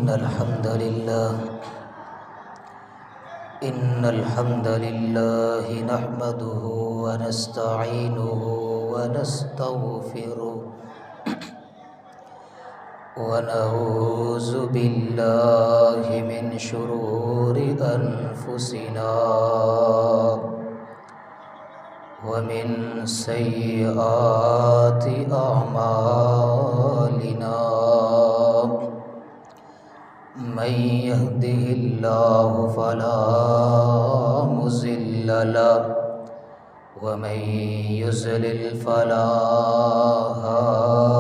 إن الحمد لله نحمده ونستعينه ونستغفره ونعوذ بالله من شرور أنفسنا ومن سيئات أعمالنا من يهده الله فلا مضل له ومن يضلل فلا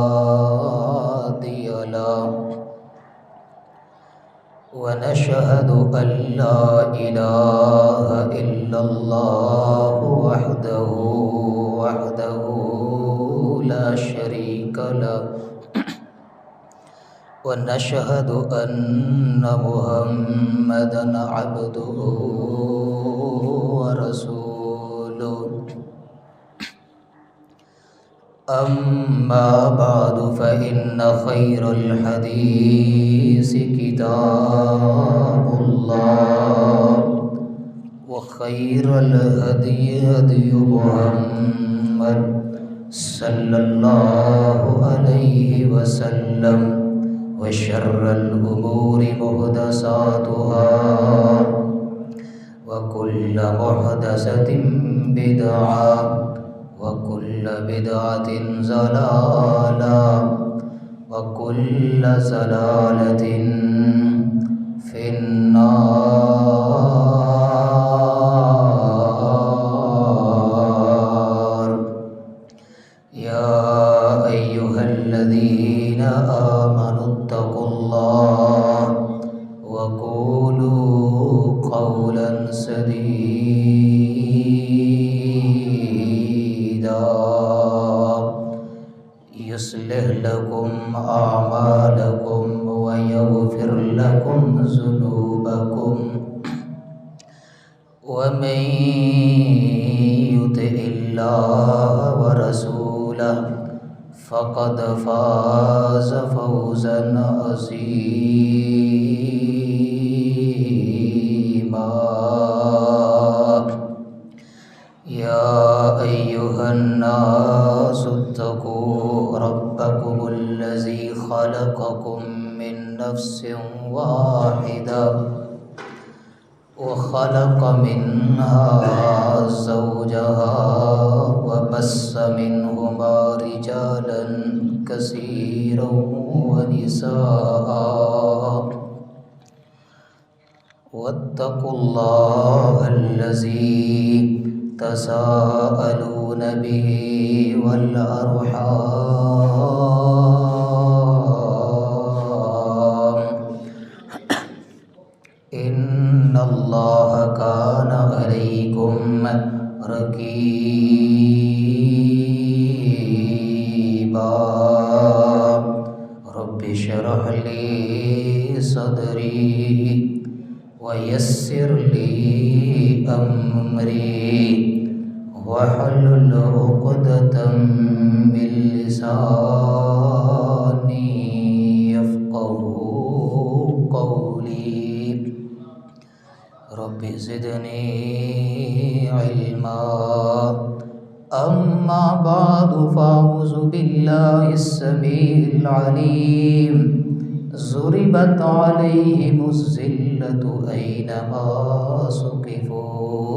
هادي له ونشهد أن لا إله إلا الله وحده لا شريك له ونشهد أن محمدًا عبده ورسوله أما بعد فإن خير الحديث كتاب الله وخير الهدي هدي محمد صلى الله عليه وسلم وشر الأمور محدثاتها وكل محدثة بدعة وكل بدعة ضلالة وكل ضلالة في النار. يا أيها الذين آمنوا اتقوا الله وقولوا قولا سديدا يصلح لكم أعمالكم ويغفر لكم ذنوبكم ومن يطع الله ورسوله فقد فاز فوزا عظيما. يا أيها الناس اتقوا ربكم الذي خلقكم من نفس واحدة وخلق منها زوجها وبث منهما رجالا كثيرا ونساء واتقوا الله الذي تساءلون به والأرحام إن الله كان عليكم رقيبا. رب اشرح لي صدري ويسر لي أمري واحلل عقدة من لساني يفقهوا قولي. رب زدني علما. أما بعد فأعوذ بالله السميع العليم. ضربت عليهم الذلة أينما ثقفوا.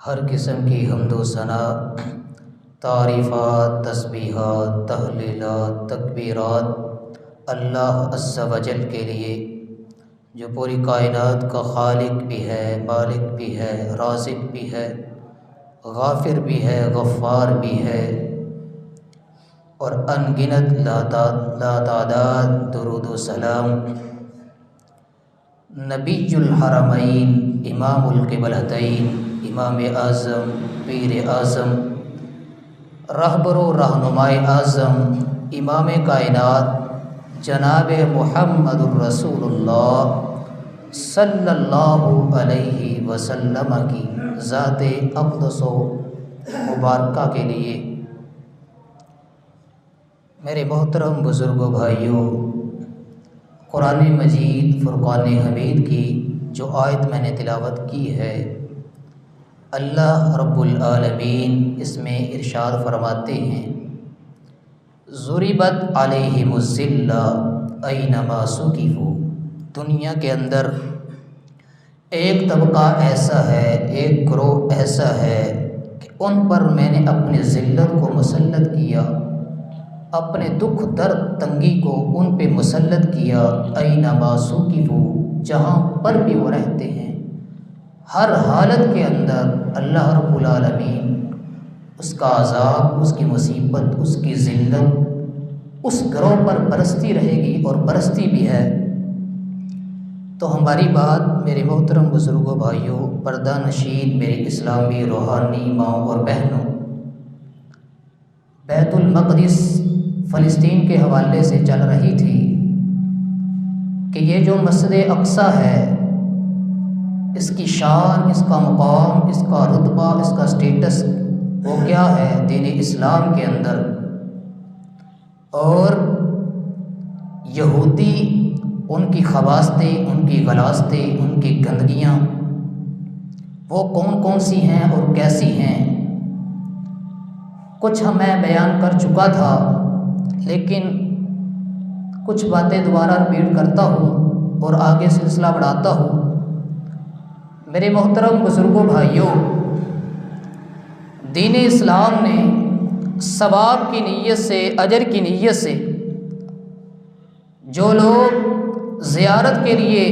ہر قسم کی حمد و ثنا، تعریفات، تسبیحات، تحلیلات، تکبیرات اللہ عز و جل کے لیے جو پوری کائنات کا خالق بھی ہے، مالک بھی ہے، رازق بھی ہے، غافر بھی ہے، غفار بھی ہے، اور ان گنت لا تعداد درود و سلام نبی الحرمین، امام القبلتین، امام اعظم، پیر اعظم، رہبر و رہنمائے اعظم، امام کائنات جناب محمد الرسول اللہ صلی اللہ علیہ وسلم کی ذات اقدس و مبارکہ کے لیے میرے محترم بزرگوں بھائیوں، قرآن مجید فرقان حمید کی جو آیت میں نے تلاوت کی ہے، اللہ رب العالمین اس میں ارشاد فرماتے ہیں، ضربت علیہم الذلہ اینما ثقفوا۔ دنیا کے اندر ایک طبقہ ایسا ہے، ایک گروہ ایسا ہے کہ ان پر میں نے اپنے ذلت کو مسلط کیا، اپنے دکھ درد تنگی کو ان پہ مسلط کیا، اینما ثقفوا، جہاں پر بھی وہ رہتے ہیں، ہر حالت کے اندر اللہ رب العالمین اس کا عذاب، اس کی مصیبت، اس کی ذلت اس گروہ پر برستی رہے گی اور برستی بھی ہے۔ تو ہماری بات میرے محترم بزرگوں، بھائیوں، پردہ نشین میرے اسلامی روحانی ماؤں اور بہنوں، بیت المقدس فلسطین کے حوالے سے چل رہی تھی کہ یہ جو مسجد اقصیٰ ہے، اس کی شان، اس کا مقام، اس کا رتبہ، اس کا سٹیٹس وہ کیا ہے دین اسلام کے اندر، اور یہودی ان کی خباثتیں، ان کی غلاظتیں، ان کی گندگیاں وہ کون کون سی ہیں اور کیسی ہیں، کچھ میں بیان کر چکا تھا، لیکن کچھ باتیں دوبارہ ریپیٹ کرتا ہوں اور آگے سلسلہ بڑھاتا ہوں۔ میرے محترم بزرگوں، بھائیوں، دین اسلام نے ثواب کی نیت سے، اجر کی نیت سے جو لوگ زیارت کے لیے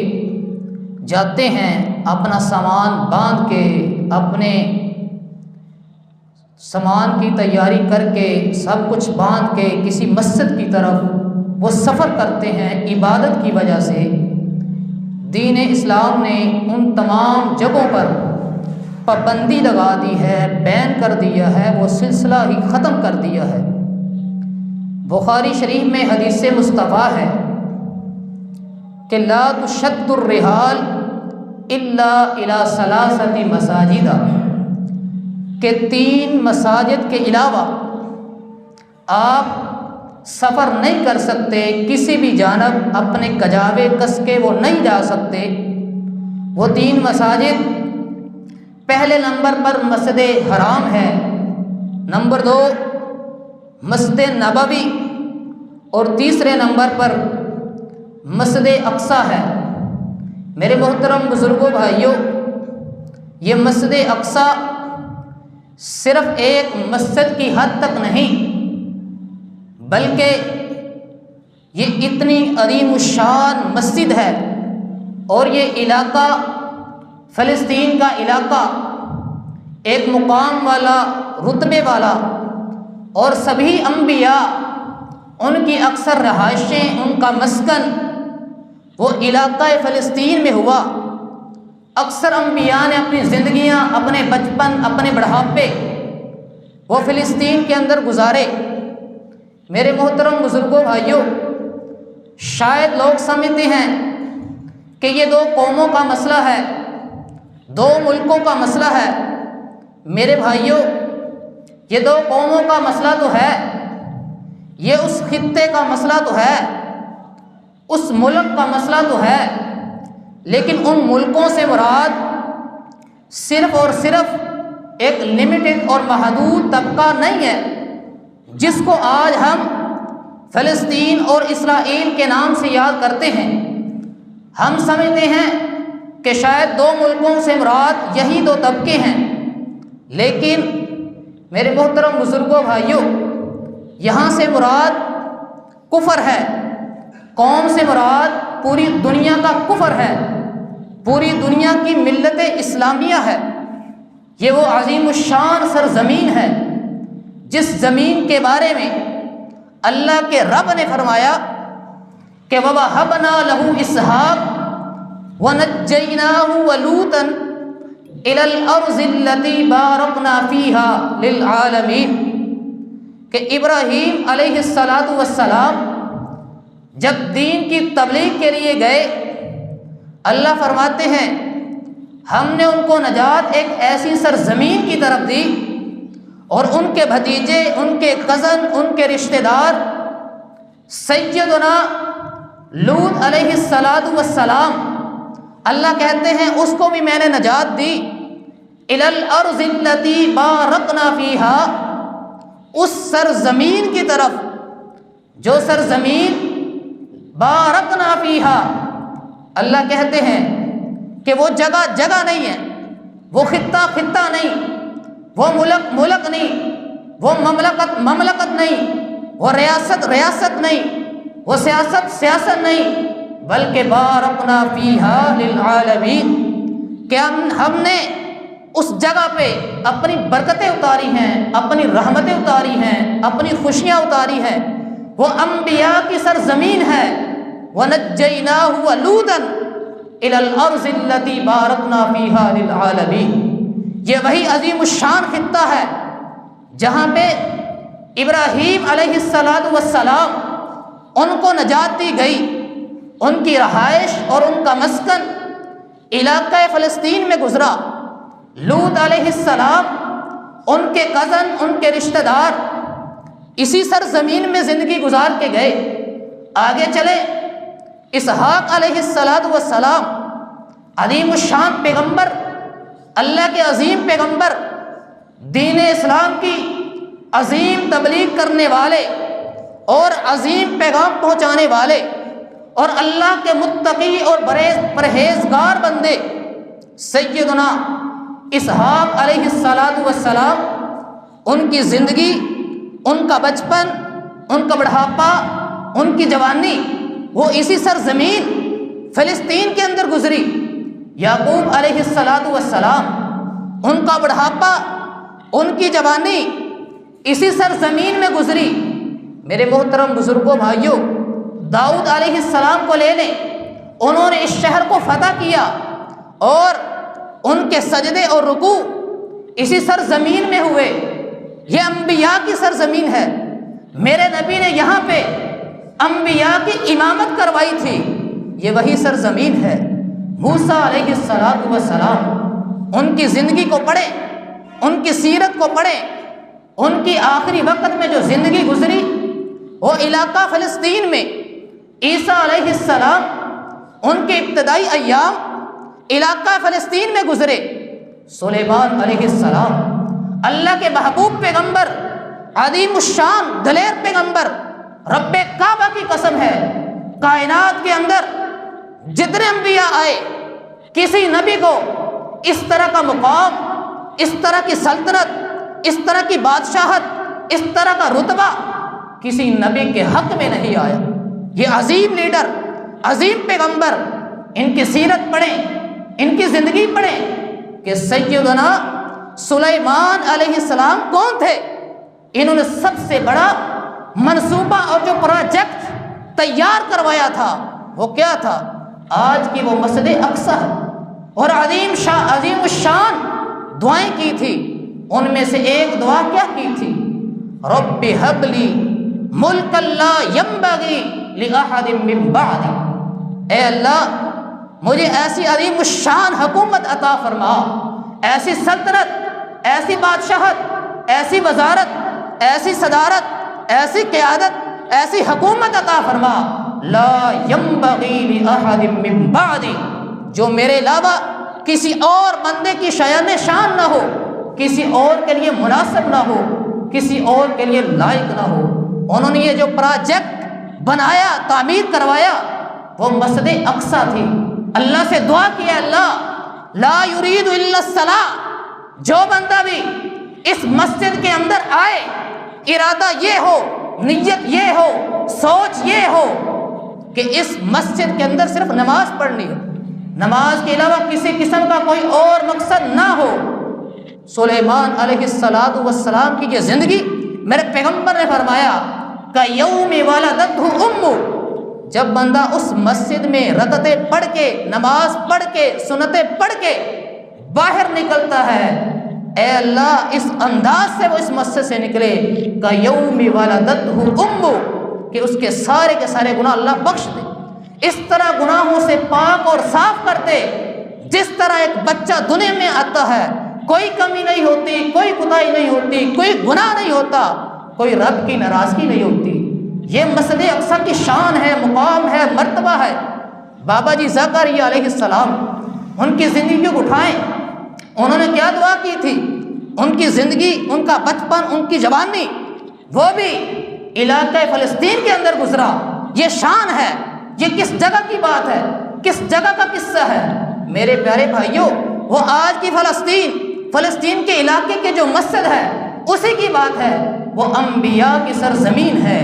جاتے ہیں، اپنا سامان باندھ کے، اپنے سامان کی تیاری کر کے، سب کچھ باندھ کے کسی مسجد کی طرف وہ سفر کرتے ہیں عبادت کی وجہ سے، دین اسلام نے ان تمام جگہوں پر پابندی لگا دی ہے، بین کر دیا ہے، وہ سلسلہ ہی ختم کر دیا ہے۔ بخاری شریف میں حدیث مصطفیٰ ہے کہ لا تشد الرحال الا الی ثلاثۃ مساجد، کہ 3 مساجد کے علاوہ آپ سفر نہیں کر سکتے، کسی بھی جانب اپنے کجاوے کس کے وہ نہیں جا سکتے۔ وہ 3 مساجد، پہلے نمبر پر مسجد حرام ہے، نمبر 2 مسجد نبوی، اور تیسرے نمبر پر مسجد اقصیٰ ہے۔ میرے محترم بزرگوں، بھائیوں، یہ مسجد اقصیٰ صرف ایک مسجد کی حد تک نہیں، بلکہ یہ اتنی عظیم الشان مسجد ہے، اور یہ علاقہ فلسطین کا علاقہ ایک مقام والا، رتبے والا، اور سبھی انبیاء ان کی اکثر رہائشیں، ان کا مسکن وہ علاقہ فلسطین میں ہوا۔ اکثر انبیاء نے اپنی زندگیاں، اپنے بچپن، اپنے بڑھاپے وہ فلسطین کے اندر گزارے۔ میرے محترم بزرگوں، بھائیوں، شاید لوگ سمجھتے ہیں کہ یہ 2 قوموں کا مسئلہ ہے، 2 ملکوں کا مسئلہ ہے۔ میرے بھائیوں، یہ 2 قوموں کا مسئلہ تو ہے، یہ اس خطے کا مسئلہ تو ہے، اس ملک کا مسئلہ تو ہے، لیکن ان ملکوں سے مراد صرف اور صرف ایک لمیٹڈ اور محدود طبقہ نہیں ہے، جس کو آج ہم فلسطین اور اسرائیل کے نام سے یاد کرتے ہیں۔ ہم سمجھتے ہیں کہ شاید 2 ملکوں سے مراد یہی 2 طبقے ہیں، لیکن میرے محترم بزرگوں، بھائیوں، یہاں سے مراد کفر ہے، قوم سے مراد پوری دنیا کا کفر ہے، پوری دنیا کی ملت اسلامیہ ہے۔ یہ وہ عظیم الشان سرزمین ہے جس زمین کے بارے میں اللہ کے رب نے فرمایا کہ وَوَهَبْنَا لَهُ إِسْحَاقَ وَنَجَّيْنَاهُ وَلُوطًا إِلَى الْأَرْضِ الَّتِي بَارَكْنَا فِيهَا لِلْعَالَمِينَ، کہ ابراہیم علیہ السلام جب دین کی تبلیغ کے لیے گئے، اللہ فرماتے ہیں ہم نے ان کو نجات ایک ایسی سرزمین کی طرف دی، اور ان کے بھتیجے، ان کے کزن، ان کے رشتہ دار سیدنا لوط علیہ السلام اللہ کہتے ہیں اس کو بھی میں نے نجات دی، الی الارض التی بارکنا فیہا، اس سرزمین کی طرف جو سرزمین بارکنا فیہا، اللہ کہتے ہیں کہ وہ جگہ جگہ نہیں ہے، وہ خطہ خطہ نہیں، وہ ملک ملک نہیں، وہ مملکت مملکت نہیں، وہ ریاست ریاست نہیں، وہ سیاست سیاست نہیں، بلکہ بارکنا فیہا للعالمین، کہ ہم نے اس جگہ پہ اپنی برکتیں اتاری ہیں، اپنی رحمتیں اتاری ہیں، اپنی خوشیاں اتاری ہیں۔ وہ انبیاء کی سرزمین ہے۔ وَنَجَّيْنَاهُ وَلُوطًا إِلَى الْأَرْضِ الَّتِي بَارَكْنَا فِيهَا لِلْعَالَمِينَ، یہ وہی عظیم الشان خطہ ہے جہاں پہ ابراہیم علیہ السلام ان کو نجات دی گئی، ان کی رہائش اور ان کا مسکن علاقہ فلسطین میں گزرا۔ لوط علیہ السلام، ان کے کزن، ان کے رشتہ دار اسی سرزمین میں زندگی گزار کے گئے۔ آگے چلے، اسحاق علیہ السلام عظیم الشان پیغمبر، اللہ کے عظیم پیغمبر، دین اسلام کی عظیم تبلیغ کرنے والے اور عظیم پیغام پہنچانے والے اور اللہ کے متقی اور پرہیزگار بندے سیدنا اسحاق علیہ السلام، ان کی زندگی، ان کا بچپن، ان کا بڑھاپا، ان کی جوانی وہ اسی سرزمین فلسطین کے اندر گزری۔ یعقوب علیہ السلام، ان کا بڑھاپا، ان کی جوانی اسی سرزمین میں گزری۔ میرے محترم بزرگوں بھائیوں، داؤد علیہ السلام کو لے لیں، انہوں نے اس شہر کو فتح کیا اور ان کے سجدے اور رکوع اسی سرزمین میں ہوئے۔ یہ انبیاء کی سرزمین ہے۔ میرے نبی نے یہاں پہ انبیاء کی امامت کروائی تھی، یہ وہی سرزمین ہے۔ موسیٰ علیہ السلام، ان کی زندگی کو پڑھیں، ان کی سیرت کو پڑھیں، ان کی آخری وقت میں جو زندگی گزری وہ علاقہ فلسطین میں۔ عیسیٰ علیہ السلام، ان کے ابتدائی ایام علاقہ فلسطین میں گزرے۔ سلیمان علیہ السلام، اللہ کے محبوب پیغمبر، عظیم الشان دلیر پیغمبر، رب کعبہ کی قسم ہے، کائنات کے اندر جتنے انبیاء آئے، کسی نبی کو اس طرح کا مقام، اس طرح کی سلطنت، اس طرح کی بادشاہت، اس طرح کا رتبہ کسی نبی کے حق میں نہیں آیا۔ یہ عظیم لیڈر، عظیم پیغمبر، ان کی سیرت پڑھیں، ان کی زندگی پڑھیں کہ سیدنا سلیمان علیہ السلام کون تھے۔ انہوں نے سب سے بڑا منصوبہ اور جو پروجیکٹ تیار کروایا تھا وہ کیا تھا؟ آج کی وہ مسجد اقصی ہے، اور عظیم الشان دعائیں کی تھی۔ ان میں سے ایک دعا کیا کی تھی؟ رب ہب لی ملک لا ینبغی لأحد من بعدی، اے اللہ مجھے ایسی عظیم الشان حکومت عطا فرما، ایسی سلطنت، ایسی بادشاہت، ایسی وزارت، ایسی صدارت، ایسی قیادت، ایسی حکومت عطا فرما، لا ینبغی لأحد من بعدی، جو میرے علاوہ کسی اور بندے کی شایان شان نہ ہو، کسی اور کے لیے مناسب نہ ہو، کسی اور کے لیے لائق نہ ہو۔ انہوں نے یہ جو پروجیکٹ بنایا، تعمیر کروایا، وہ مسجد اقصی تھی۔ اللہ سے دعا کیا، اللہ لا یرید الا الصلاۃ، جو بندہ بھی اس مسجد کے اندر آئے، ارادہ یہ ہو، نیت یہ ہو، سوچ یہ ہو کہ اس مسجد کے اندر صرف نماز پڑھنی ہو، نماز کے علاوہ کسی قسم کا کوئی اور مقصد نہ ہو۔ سلیمان علیہ السلام کی یہ زندگی، میرے پیغمبر نے فرمایا کہ یوم ولدتہ امہ، جب بندہ اس مسجد میں رکعتیں پڑھ کے، نماز پڑھ کے، سنتیں پڑھ کے باہر نکلتا ہے، اے اللہ اس انداز سے وہ اس مسجد سے نکلے کہ یوم ولدتہ امہ، کہ اس کے سارے گناہ اللہ بخش دے۔ اس طرح گناہوں سے پاک اور صاف کرتے جس طرح ایک بچہ دنیا میں آتا ہے، کوئی کمی نہیں ہوتی، کوئی کوتاہی نہیں ہوتی، کوئی گناہ نہیں ہوتا، کوئی رب کی ناراضگی نہیں ہوتی۔ یہ مسجد اقصی کی شان ہے، مقام ہے، مرتبہ ہے۔ بابا جی زکریا علیہ السلام، ان کی زندگی کو اٹھائیں، انہوں نے کیا دعا کی تھی؟ ان کی زندگی، ان کا بچپن، ان کی جوانی، وہ بھی علاقہ فلسطین کے اندر گزرا۔ یہ شان ہے، یہ کس جگہ کی بات ہے، کس جگہ کا قصہ ہے؟ میرے پیارے بھائیوں، وہ آج کی فلسطین کے علاقے کے جو مسجد ہے اسی کی بات ہے، وہ انبیاء کی سرزمین ہے۔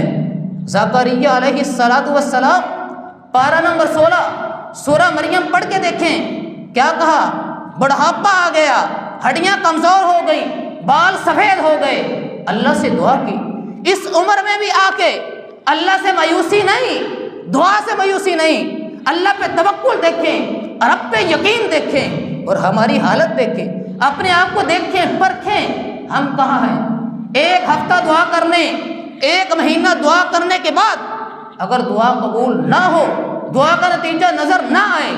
زکریا علیہ السلام، پارہ نمبر 16 سورہ مریم پڑھ کے دیکھیں، کیا کہا؟ بڑھاپا آ گیا، ہڈیاں کمزور ہو گئی، بال سفید ہو گئے، اللہ سے دعا کی۔ اس عمر میں بھی آ کے اللہ سے مایوسی نہیں، دعا سے مایوسی نہیں، اللہ پہ توکل دیکھیں، رب پہ یقین دیکھیں، اور ہماری حالت دیکھیں، اپنے آپ کو دیکھیں، پرکھیں، ہم کہاں ہیں؟ ایک ہفتہ دعا کرنے، ایک مہینہ دعا کرنے کے بعد اگر دعا قبول نہ ہو، دعا کا نتیجہ نظر نہ آئے،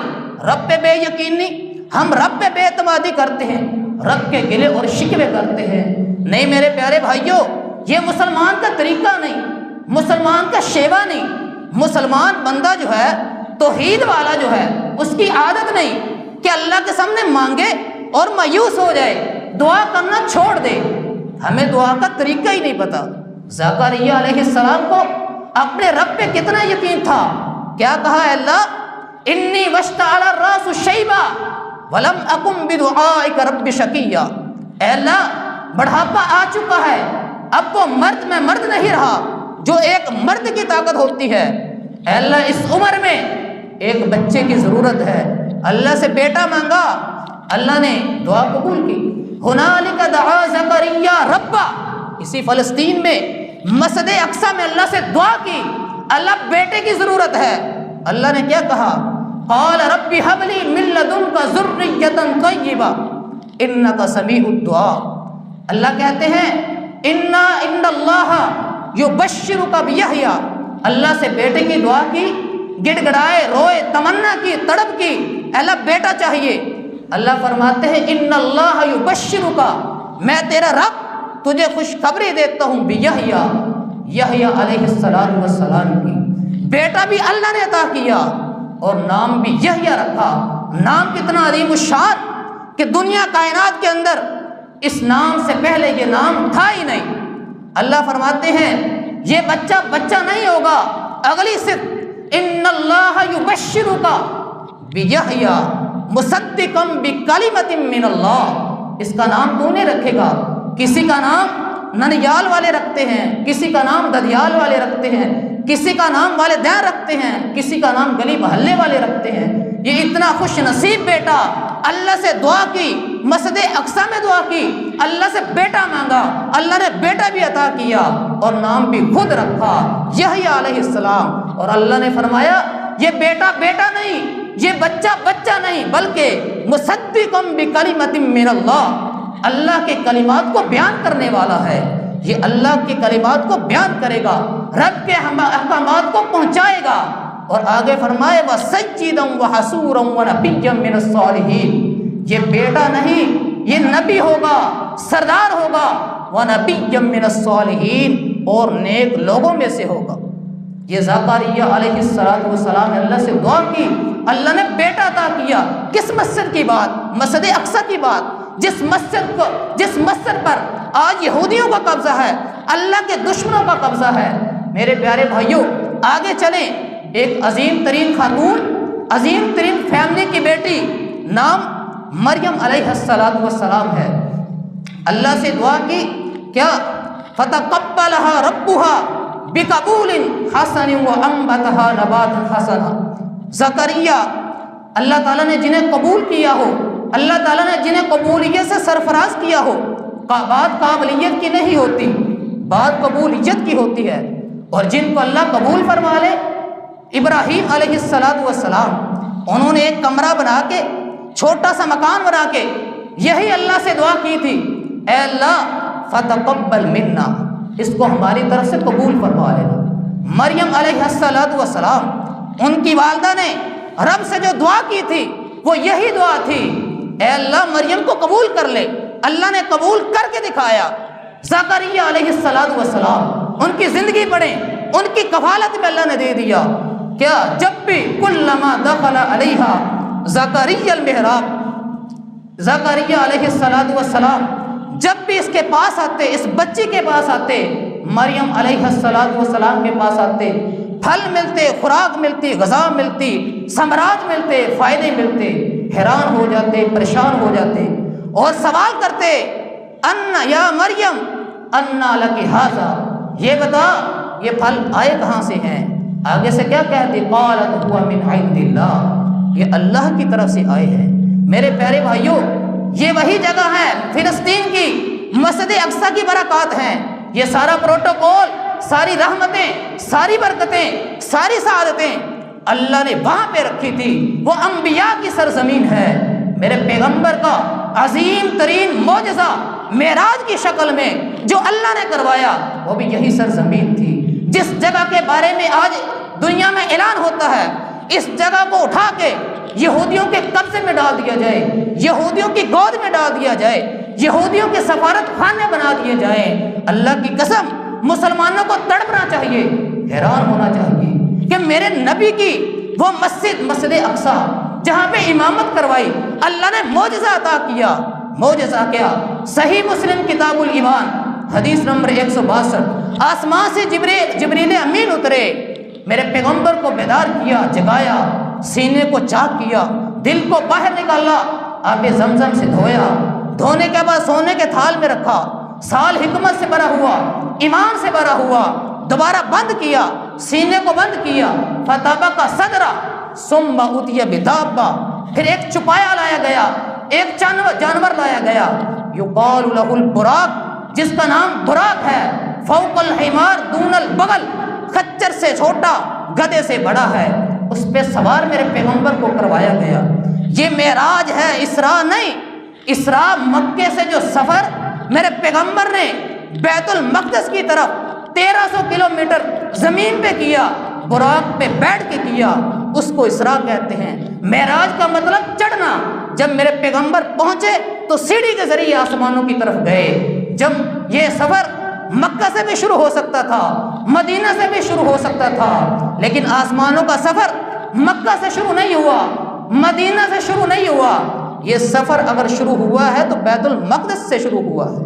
رب پہ بے یقینی، ہم رب پہ بے اعتمادی کرتے ہیں، رب کے گلے اور شکوے کرتے ہیں۔ نہیں میرے پیارے بھائیوں، یہ مسلمان کا طریقہ نہیں، مسلمان کا شیوا نہیں۔ مسلمان بندہ جو ہے، توحید والا جو ہے، اس کی عادت نہیں کہ اللہ کے سامنے مانگے اور مایوس ہو جائے، دعا کرنا چھوڑ دے۔ ہمیں دعا کا طریقہ ہی نہیں پتہ۔ زکریا علیہ السلام کو اپنے رب پہ کتنا یقین تھا، کیا کہا؟ اے اللہ انی واشتعل الراس شیبا ولم اکن بدعائک رب شقیا، اے اللہ بڑھاپا آ چکا ہے، اب وہ میں مرد نہیں رہا جو ایک مرد کی طاقت ہوتی ہے۔ اے اللہ اس عمر میں ایک بچے کی ضرورت ہے، اللہ سے بیٹا مانگا، اللہ نے دعا قبول کی۔ ہنالک دعا زکریا ربا، اسی فلسطین میں مسجد اقصی میں اللہ سے دعا کی، اللہ بیٹے کی ضرورت ہے۔ اللہ نے کیا کہا؟ قال رب هب لي من لدنك ذرية طيبة انك سميع الدعاء۔ اللہ کہتے ہیں ان اللہ یبشرک بیحییٰ، اللہ سے بیٹے کی دعا کی، گڑ گڑائے، روئے، تمنا کی، تڑپ کی، اللہ بیٹا چاہیے۔ اللہ فرماتے ہیں ان اللہ یبشرک، میں تیرا رب تجھے خوشخبری دیتا ہوں بیحییٰ، یحییٰ علیہ السلام کی بیٹا بھی اللہ نے عطا کیا، اور نام بھی یحییٰ رکھا۔ نام کتنا عظیم الشان کہ دنیا کائنات کے اندر اس نام سے پہلے یہ نام تھا ہی نہیں۔ اللہ فرماتے ہیں یہ بچہ نہیں ہوگا، اگلی صفت ان اللہ یبشرک بیحییٰ مصدقا بکلمۃ من اللہ، اس کا نام تو نہیں رکھے گا۔ کسی کا نام ننیال والے رکھتے ہیں، کسی کا نام ددیال والے رکھتے ہیں، کسی کا نام والدین رکھتے ہیں، کسی کا نام گلی محلے والے رکھتے ہیں۔ یہ اتنا خوش نصیب بیٹا، اللہ سے دعا کی، مسجد اقصی میں دعا کی، اللہ سے بیٹا مانگا، اللہ نے بیٹا بھی عطا کیا اور نام بھی خود رکھا یحییٰ علیہ السلام۔ اور اللہ نے فرمایا یہ بیٹا نہیں، یہ بچہ نہیں، بلکہ مصدقا بکلمۃ من اللہ، اللہ کے کلمات کو بیان کرنے والا ہے۔ یہ اللہ کے کلمات کو بیان کرے گا، رب کے احکامات کو پہنچائے گا۔ اور آگے فرمائے وَسَيِّدًا وَحَصُورًا وَنَبِيًّا مِّنَ الصَّالِحِينَ، یہ بیٹا نہیں، یہ نبی ہوگا، سردار ہوگا، وَنَبِيًّا مِّنَ الصَّالِحِينَ، اور نیک لوگوں میں سے ہوگا۔ یہ زکریا علیہ السلام نے اللہ سے دعا کی، اللہ نے بیٹا عطا کیا۔ کس مسجد کی بات؟ مسجد اقصی کی بات، جس مسجد پر آج یہودیوں کا قبضہ ہے، اللہ کے دشمنوں کا قبضہ ہے۔ میرے پیارے بھائیوں آگے چلیں، ایک عظیم ترین خاتون، عظیم ترین فیملی کی بیٹی، نام مریم علیہ السلام ہے۔ اللہ سے دعا کی، کیا؟ فتقبلها ربها بقبول حسن وانبتها نباتا حسنا۔ زکریا اللہ تعالیٰ نے جنہیں قبول کیا ہو، اللہ تعالیٰ نے جنہیں قبولیت سے سرفراز کیا ہو، بات قابلیت کی نہیں ہوتی، بات قبولیت کی ہوتی ہے۔ اور جن کو اللہ قبول فرما لے، ابراہیم علیہ السلام، انہوں نے ایک کمرہ بنا کے، چھوٹا سا مکان بنا کے یہی اللہ سے دعا کی تھی، اے اللہ فتقبل منا، اس کو ہماری طرف سے قبول فرما لینا۔ مریم علیہ السلام، ان کی والدہ نے رب سے جو دعا کی تھی وہ یہی دعا تھی، اے اللہ مریم کو قبول کر لے۔ اللہ نے قبول کر کے دکھایا۔ زکریا علیہ السلام، ان کی زندگی پڑھیں، ان کی کفالت میں اللہ نے دے دیا. کیا؟ جب بھی کلما دخل علیہا زکریا المحراب، زکریا علیہ السلام جب بھی اس کے پاس آتے، اس بچی کے پاس آتے، مریم علیہ السلام کے پاس آتے، پھل ملتے، خوراک ملتی، غذا ملتی، ثمرات ملتے، فائدے ملتے، حیران ہو جاتے، پریشان ہو جاتے اور سوال کرتے ان یا مریم انا لکی ھذا، یہ بتا یہ پھل آئے کہاں سے ہیں؟ آگے سے کیا کہتی؟ قالت هو من عند اللہ، یہ اللہ کی طرف سے آئے ہیں. میرے پیارے بھائیوں، یہ وہی جگہ ہے فلسطین کی، مسجد اقصی کی برکات ہیں. یہ سارا پروٹوکول، ساری رحمتیں، ساری برکتیں، ساری سعادتیں اللہ نے وہاں پہ رکھی تھی. وہ انبیاء کی سرزمین ہے. میرے پیغمبر کا عظیم ترین معجزہ معراج کی شکل میں جو اللہ نے کروایا وہ بھی یہی سرزمین تھی. جس جگہ کے بارے میں آج دنیا میں اعلان ہوتا ہے، اس جگہ کو اٹھا کے یہودیوں کے قبضے میں ڈال دیا جائے، یہودیوں کی گود میں ڈال دیا جائے، یہودیوں کے سفارت خانے بنا دیے جائیں. اللہ کی قسم مسلمانوں کو تڑپنا چاہیے، حیران ہونا چاہیے کہ میرے نبی کی وہ مسجد اقصی جہاں پہ امامت کروائی، اللہ نے معجزہ عطا کیا. معجزہ کیا؟ صحیح مسلم کتاب الایمان حدیث نمبر 162، آسمان سے جبریل امین اترے، میرے پیغمبر کو بیدار کیا، جگایا، سینے کو چاک کیا، دل کو باہر نکالا، آب زمزم سے دھویا، دھونے کے بعد سونے کے تھال میں رکھا، سال حکمت سے بھرا ہوا، ایمان سے بھرا ہوا، دوبارہ بند کیا، سینے کو بند کیا، فتابہ کا صدرہ ثم اوتی بدابہ، پھر ایک چپایا لایا گیا، ایک جانور لایا گیا، یقال له البراق، جس کا نام براق ہے، فوق الحمار دون البغل، خچر سے چھوٹا، گدھے سے بڑا ہے، اس پہ سوار میرے پیغمبر کو کروایا گیا. یہ معراج ہے، اسراء نہیں. اسراء مکے سے جو سفر میرے پیغمبر نے بیت المقدس کی طرف 1300 کلومیٹر زمین پہ کیا، براق پہ بیٹھ کے کیا، اس کو اسراء کہتے ہیں. معراج کا مطلب چڑھنا. جب میرے پیغمبر پہنچے تو سیڑھی کے ذریعے آسمانوں کی طرف گئے. جب یہ سفر مکہ سے بھی شروع ہو سکتا تھا، مدینہ سے بھی شروع ہو سکتا تھا، لیکن آسمانوں کا سفر مکہ سے شروع نہیں ہوا، مدینہ سے شروع نہیں ہوا. یہ سفر اگر شروع ہوا ہے تو بیت المقدس سے شروع ہوا ہے.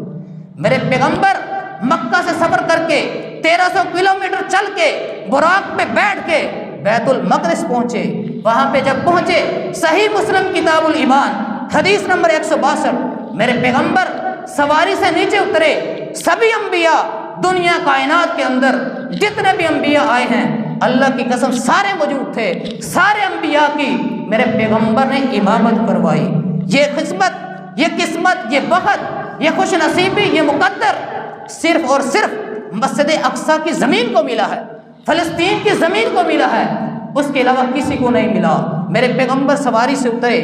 میرے پیغمبر مکہ سے سفر کر کے 1300 کلومیٹر چل کے براق پہ بیٹھ کے بیت المقدس پہنچے. وہاں پہ جب پہنچے، صحیح مسلم کتاب الایمان حدیث نمبر 162، میرے پیغمبر سواری سے نیچے اترے. سبھی انبیاء دنیا کائنات کے اندر جتنے بھی انبیاء آئے ہیں، اللہ کی قسم سارے موجود تھے. سارے انبیاء کی میرے پیغمبر نے امامت کروائی. یہ قسمت، یہ بخت، یہ خوش نصیبی، یہ مقدر صرف اور صرف مسجد اقصی کی زمین کو ملا ہے، فلسطین کی زمین کو ملا ہے، اس کے علاوہ کسی کو نہیں ملا. میرے پیغمبر سواری سے اترے،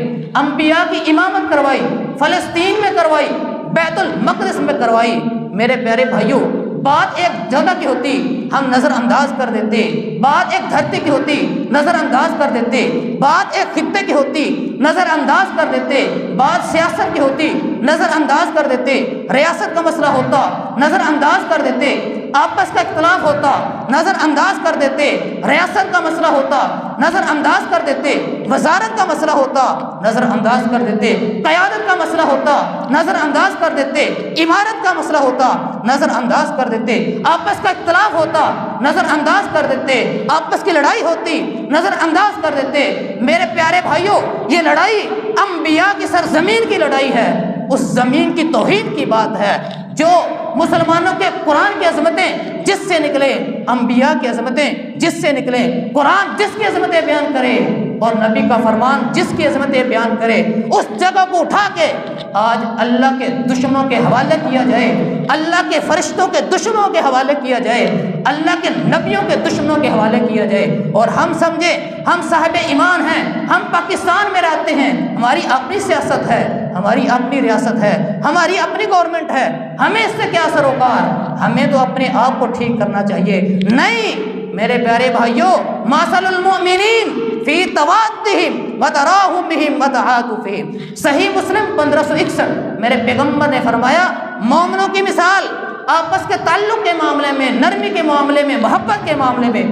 انبیاء کی امامت کروائی، فلسطین میں کروائی، بیت المقدس میں کروائی. میرے پیارے بھائیوں، بات ایک جگہ کی ہوتی ہم نظر انداز کر دیتے، بات ایک دھرتی کی ہوتی نظر انداز کر دیتے، بات ایک خطے کی ہوتی نظر انداز کر دیتے، بات سیاست کی ہوتی نظر انداز کر دیتے، ریاست کا مسئلہ ہوتا نظر انداز کر دیتے، آپس کا اختلاف ہوتا نظر انداز کر دیتے، ریاست کا مسئلہ ہوتا نظر انداز کر دیتے، وزارت کا مسئلہ ہوتا نظر انداز کر دیتے، قیادت کا مسئلہ ہوتا نظر انداز کر دیتے، عمارت کا مسئلہ ہوتا نظر انداز کر دیتے، آپس کا اختلاف ہوتا نظر انداز کر دیتے، آپس کی لڑائی ہوتی نظر انداز کر دیتے. میرے پیارے بھائیوں، یہ لڑائی انبیاء کی سرزمین کی لڑائی ہے، اس زمین کی توحید کی بات ہے. جو مسلمانوں کے قرآن کی عظمتیں جس سے نکلے، انبیاء کی عظمتیں جس سے نکلے، قرآن جس کی عظمتیں بیان کرے اور نبی کا فرمان جس کی عظمتیں بیان کرے، اس جگہ کو اٹھا کے آج اللہ کے دشمنوں کے حوالے کیا جائے، اللہ کے فرشتوں کے دشمنوں کے حوالے کیا جائے، اللہ کے نبیوں کے دشمنوں کے حوالے کیا جائے، اور ہم سمجھیں ہم صاحب ایمان ہیں، ہم پاکستان میں رہتے ہیں، ہماری اپنی سیاست ہے، ہماری اپنی ریاست ہے، ہماری اپنی گورنمنٹ ہے، ہمیں اس سے کیا سروکار؟ ہمیں تو اپنے آپ کو ٹھیک کرنا چاہیے. نہیں میرے پیارے بھائیوں، مثل المؤمنین فی توادہم وتراحم بہم وتعاطفہم، صحیح مسلم 1561. میرے پیغمبر نے فرمایا مومنوں کی مثال آپس کے تعلق کے معاملے میں، نرمی کے معاملے میں، محبت کے معاملے میں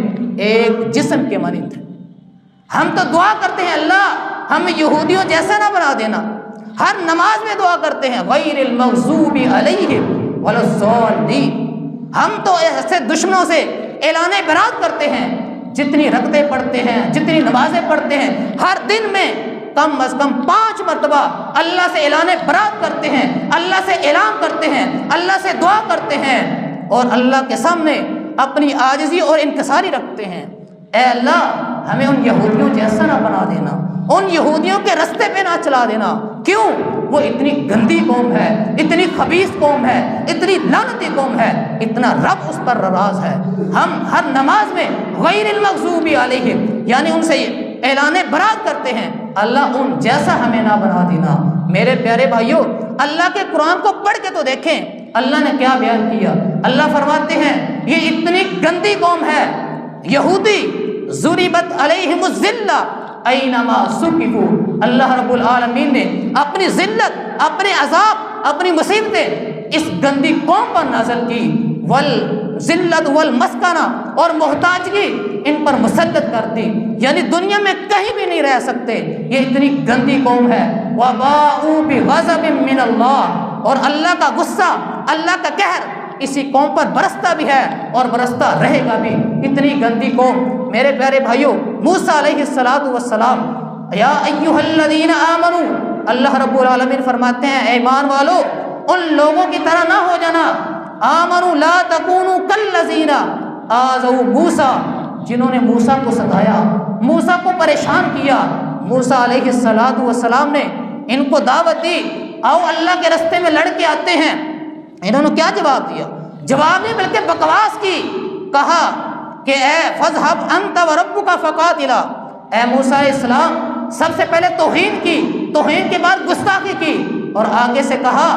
ایک جسم کے مانند تھے۔ ہم تو دعا کرتے ہیں اللہ ہمیں یہودیوں جیسا نہ بنا دینا، ہر نماز میں دعا کرتے ہیں غیر المغضوب علیہم ولا الضالین۔ ہم تو ایسے دشمنوں سے اعلان برات کرتے ہیں، جتنی رکعتیں پڑھتے ہیں، جتنی نمازیں پڑھتے ہیں، ہر دن میں کم از کم 5 مرتبہ اللہ سے اعلان برات کرتے ہیں، اللہ سے اعلان کرتے ہیں، اللہ سے دعا کرتے ہیں اور اللہ کے سامنے اپنی عاجزی اور انکساری رکھتے ہیں۔ اے اللہ ہمیں ان یہودیوں جیسا نہ بنا دینا، ان یہودیوں کے رستے پہ نہ چلا دینا۔ کیوں؟ وہ اتنی گندی قوم ہے، اتنی خبیث قوم ہے، اتنی لعنتی قوم ہے، اتنا رب اس پر ناراض ہے۔ ہم ہر نماز میں غیر المغضوب علیہم یعنی ان سے اعلان برات کرتے ہیں، اللہ ان جیسا ہمیں نہ بنا دینا۔ میرے پیارے بھائیوں، اللہ کے قرآن کو پڑھ کے تو دیکھیں اللہ نے کیا بیان کیا۔ اللہ فرماتے ہیں یہ اتنی گندی قوم ہے یہودی، ضربت علیہم الذلہ اینما ثقفوا۔ اللہ رب العالمین نے اپنی ذلت، اپنے عذاب، اپنی مصیبتیں اس گندی قوم پر نازل کی۔ والذلت والمسکنہ اور محتاجگی ان پر مسلط کر دی، یعنی دنیا میں کہیں بھی نہیں رہ سکتے، یہ اتنی گندی قوم ہے۔ وباءوا بغضب من اللہ اور اللہ کا غصہ، اللہ کا قہر اسی قوم پر برستا بھی ہے اور برستا رہے گا بھی۔ اتنی گندی قوم۔ میرے پیارے بھائیوں، موسیٰ علیہ السلام یا ایھا الذین آمنوا، اللہ رب العالمین فرماتے ہیں اے ایمان والو ان لوگوں کی طرح نہ ہو جانا۔ آمنوا لا تکونوا کالذین آذوا موسیٰ، جنہوں نے موسیٰ کو ستایا، موسیٰ کو پریشان کیا۔ موسیٰ علیہ السلام نے ان کو دعوت دی آؤ اللہ کے رستے میں لڑ کے آتے ہیں۔ انہوں نے کیا جواب دیا؟ جواب نہیں بلکہ بکواس کی۔ کہا کہ اے فاذهب انت وربک فقاتلا، اے موسیٰ علیہ السلام سب سے پہلے توہین کی، توہین کے بعد گستاخی کی، اور آگے سے کہا